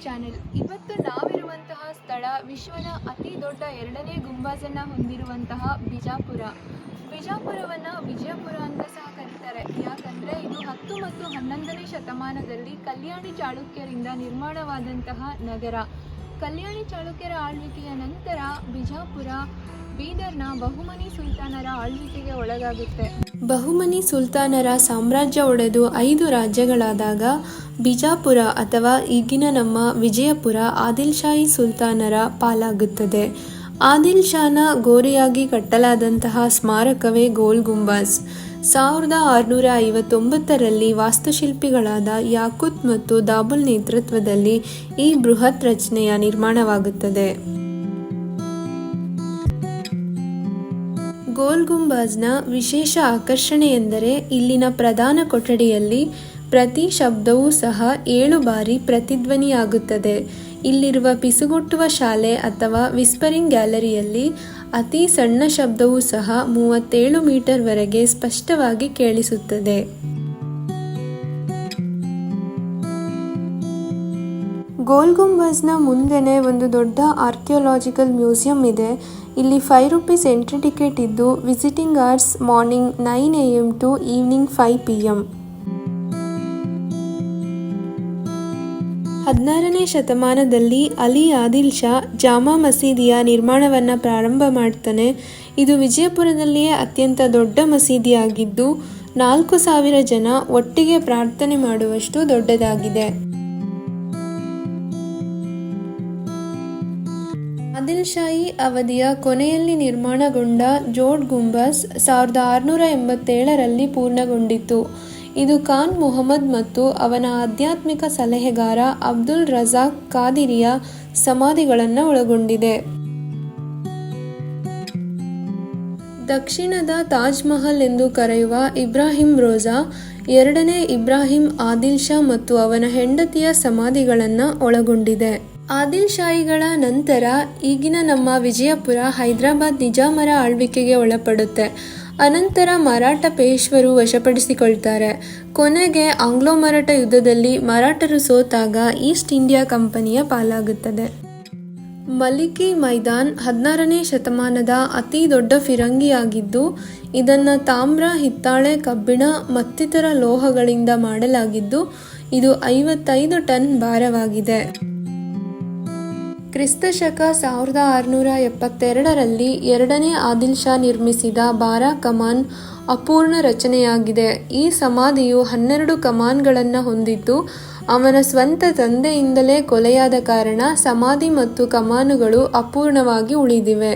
Channel. ಇವತ್ತು ನಾವಿರುವಂತಹ ಸ್ಥಳ ವಿಶ್ವದ ಅತಿ ದೊಡ್ಡ ಎರಡನೇ ಗುಂಬಾಜನ್ನು ಹೊಂದಿರುವಂತಹ ಬಿಜಾಪುರ. ಬಿಜಾಪುರವನ್ನು ವಿಜಯಪುರ ಅಂತ ಸಹ ಕರೀತಾರೆ. ಯಾಕಂದರೆ ಇದು 10 ಮತ್ತು 11ನೇ ಶತಮಾನದಲ್ಲಿ ಕಲ್ಯಾಣಿ ಚಾಳುಕ್ಯರಿಂದ ನಿರ್ಮಾಣವಾದಂತಹ ನಗರ. ಕಲ್ಯಾಣಿ ಚಾಳುಕ್ಯರ ಆಳ್ವಿಕೆಯ ನಂತರ ಬಿಜಾಪುರ ಬೀದರ್ನ ಬಹುಮನಿ ಸುಲ್ತಾನರ ಆಳ್ವಿಕೆಗೆ ಒಳಗಾಗುತ್ತೆ. ಬಹುಮನಿ ಸುಲ್ತಾನರ ಸಾಮ್ರಾಜ್ಯ ಒಡೆದು 5 ರಾಜ್ಯಗಳಾದಾಗ ಬಿಜಾಪುರ ಅಥವಾ ಈಗಿನ ನಮ್ಮ ವಿಜಯಪುರ ಆದಿಲ್ಶಾಹಿ ಸುಲ್ತಾನರ ಪಾಲಾಗುತ್ತದೆ. ಆದಿಲ್ ಶಾನ ಗೋರಿಯಾಗಿ ಕಟ್ಟಲಾದಂತಹ ಸ್ಮಾರಕವೇ ಗೋಲ್ ಗುಂಬಾಜ್. 1659ರಲ್ಲಿ ವಾಸ್ತುಶಿಲ್ಪಿಗಳಾದ ಯಾಕೂತ್ ಮತ್ತು ದಾಬುಲ್ ನೇತೃತ್ವದಲ್ಲಿ ಈ ಬೃಹತ್ ರಚನೆಯ ನಿರ್ಮಾಣವಾಗುತ್ತದೆ. ಗೋಲ್ ಗುಂಬಾಜ್ನ ವಿಶೇಷ ಆಕರ್ಷಣೆ ಎಂದರೆ ಇಲ್ಲಿನ ಪ್ರಧಾನ ಕೊಠಡಿಯಲ್ಲಿ ಪ್ರತಿ ಶಬ್ದವೂ ಸಹ 7 ಬಾರಿ ಪ್ರತಿಧ್ವನಿಯಾಗುತ್ತದೆ. ಇಲ್ಲಿರುವ ಪಿಸುಗುಟ್ಟುವ ಶಾಲೆ ಅಥವಾ ವಿಸ್ಪರಿಂಗ್ ಗ್ಯಾಲರಿಯಲ್ಲಿ ಅತಿ ಸಣ್ಣ ಶಬ್ದವೂ ಸಹ 37 ಮೀಟರ್ವರೆಗೆ ಸ್ಪಷ್ಟವಾಗಿ ಕೇಳಿಸುತ್ತದೆ. ಗೋಲ್ ಗುಂಬಾಜ್ನ ಮುಂದೆನೇ ಒಂದು ದೊಡ್ಡ ಆರ್ಕಿಯಾಲಜಿಕಲ್ ಮ್ಯೂಸಿಯಂ ಇದೆ. ಇಲ್ಲಿ 5 ರೂಪೀಸ್ ಎಂಟ್ರಿ ಟಿಕೆಟ್ ಇದ್ದು visiting hours morning 9 AM to evening 5 PM. 16ನೇ ಶತಮಾನದಲ್ಲಿ ಅಲಿ ಆದಿಲ್ ಶಾ ಜಾಮಾ ಮಸೀದಿಯ ನಿರ್ಮಾಣವನ್ನು ಪ್ರಾರಂಭ ಮಾಡ್ತಾನೆ. ಇದು ವಿಜಯಪುರದಲ್ಲಿಯೇ ಅತ್ಯಂತ ದೊಡ್ಡ ಮಸೀದಿಯಾಗಿದ್ದು 4000 ಜನ ಒಟ್ಟಿಗೆ ಪ್ರಾರ್ಥನೆ ಮಾಡುವಷ್ಟು ದೊಡ್ಡದಾಗಿದೆ. ಆದಿಲ್ ಶಾಹಿ ಅವಧಿಯ ಕೊನೆಯಲ್ಲಿ ನಿರ್ಮಾಣಗೊಂಡ ಜೋಡ್ ಗುಂಬಾಜ್ 1687ರಲ್ಲಿ ಪೂರ್ಣಗೊಂಡಿತು. ಇದು ಖಾನ್ ಮುಹಮ್ಮದ್ ಮತ್ತು ಅವನ ಆಧ್ಯಾತ್ಮಿಕ ಸಲಹೆಗಾರ ಅಬ್ದುಲ್ ರಜಾಕ್ ಕಾದಿರಿಯ ಸಮಾಧಿಗಳನ್ನು ಒಳಗೊಂಡಿದೆ. ದಕ್ಷಿಣದ ತಾಜ್ ಮಹಲ್ ಎಂದು ಕರೆಯುವ ಇಬ್ರಾಹಿಂ ರೋಜಾ, 2ನೇ ಇಬ್ರಾಹಿಂ ಆದಿಲ್ ಶಾ ಮತ್ತು ಅವನ ಹೆಂಡತಿಯ ಸಮಾಧಿಗಳನ್ನು ಒಳಗೊಂಡಿದೆ. ಆದಿಲ್ ಶಾಹಿಗಳ ನಂತರ ಈಗಿನ ನಮ್ಮ ವಿಜಯಪುರ ಹೈದರಾಬಾದ್ ನಿಜಾಮರ ಆಳ್ವಿಕೆಗೆ ಒಳಪಡುತ್ತೆ. ಅನಂತರ ಮರಾಠ ಪೇಶ್ವರು ವಶಪಡಿಸಿಕೊಳ್ತಾರೆ. ಕೊನೆಗೆ ಆಂಗ್ಲೋ ಮರಾಠ ಯುದ್ಧದಲ್ಲಿ ಮರಾಠರು ಸೋತಾಗ ಈಸ್ಟ್ ಇಂಡಿಯಾ ಕಂಪನಿಯ ಪಾಲಾಗುತ್ತದೆ. ಮಲಿಕಿ ಮೈದಾನ್ 16ನೇ ಶತಮಾನದ ಅತಿ ದೊಡ್ಡ ಫಿರಂಗಿಯಾಗಿದ್ದು ಇದನ್ನು ತಾಮ್ರ, ಹಿತ್ತಾಳೆ, ಕಬ್ಬಿಣ ಮತ್ತಿತರ ಲೋಹಗಳಿಂದ ಮಾಡಲಾಗಿದ್ದು ಇದು 55 ಟನ್ ಭಾರವಾಗಿದೆ. ಕ್ರಿಸ್ತಶಕ 1672ರಲ್ಲಿ 2ನೇ ಆದಿಲ್ ಶಾ ನಿರ್ಮಿಸಿದ ಬಾರಾ ಕಮಾನ್ ಅಪೂರ್ಣ ರಚನೆಯಾಗಿದೆ. ಈ ಸಮಾಧಿಯು 12 ಕಮಾನ್ಗಳನ್ನು ಹೊಂದಿದ್ದು ಅವನ ಸ್ವಂತ ತಂದೆಯಿಂದಲೇ ಕೊಲೆಯಾದ ಕಾರಣ ಸಮಾಧಿ ಮತ್ತು ಕಮಾನುಗಳು ಅಪೂರ್ಣವಾಗಿ ಉಳಿದಿವೆ.